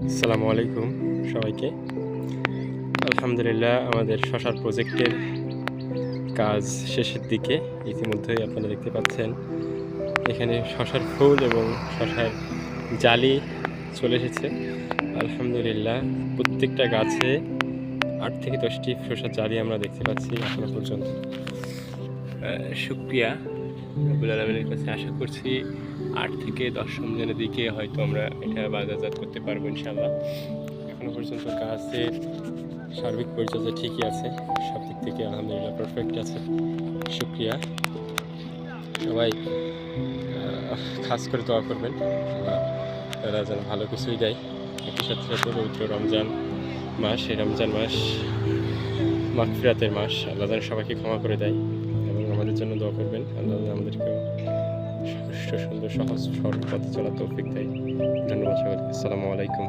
আসসালামু আলাইকুম সবাইকে। আলহামদুলিল্লাহ, আমাদের শশার প্রজেক্টের কাজ শেষের দিকে। ইতিমধ্যেই আপনারা দেখতে পাচ্ছেন এখানে শশার ফুল এবং শশার জালি চলে এসেছে। আলহামদুলিল্লাহ, প্রত্যেকটা গাছে ৮ থেকে ১০টি শশার জালি আমরা দেখতে পাচ্ছি এখনো পর্যন্ত। শুকরিয়া রব্বুল আলামিনের কাছে, আশা করছি ৮ থেকে ১০ রমজানের দিকে হয়তো আমরা এটা বাজারজাত করতে পারবো ইনশাআল্লাহ। এখনো পর্যন্ত গাছের সার্বিক পরিচর্যা ঠিকই আছে, সব দিক থেকে আলহামদুলিল্লাহ পারফেক্ট আছে। শুকরিয়া, সবাই খাস করে দোয়া করবেন তারা যেন ভালো কিছুই দেয়। একই সাথে সাথে পবিত্র রমজান মাস, এই রমজান মাস মাগফিরাতের মাস, আল্লাহ যেন সবাইকে ক্ষমা করে দেয় এবং আমাদের জন্য দোয়া করবেন আল্লাহ আমাদেরকে সুষ্ঠু সুন্দর সহজ সরল পথে চলার তৌফিক দেয়। ধন্যবাদ সবাইকে। আসসালামু আলাইকুম।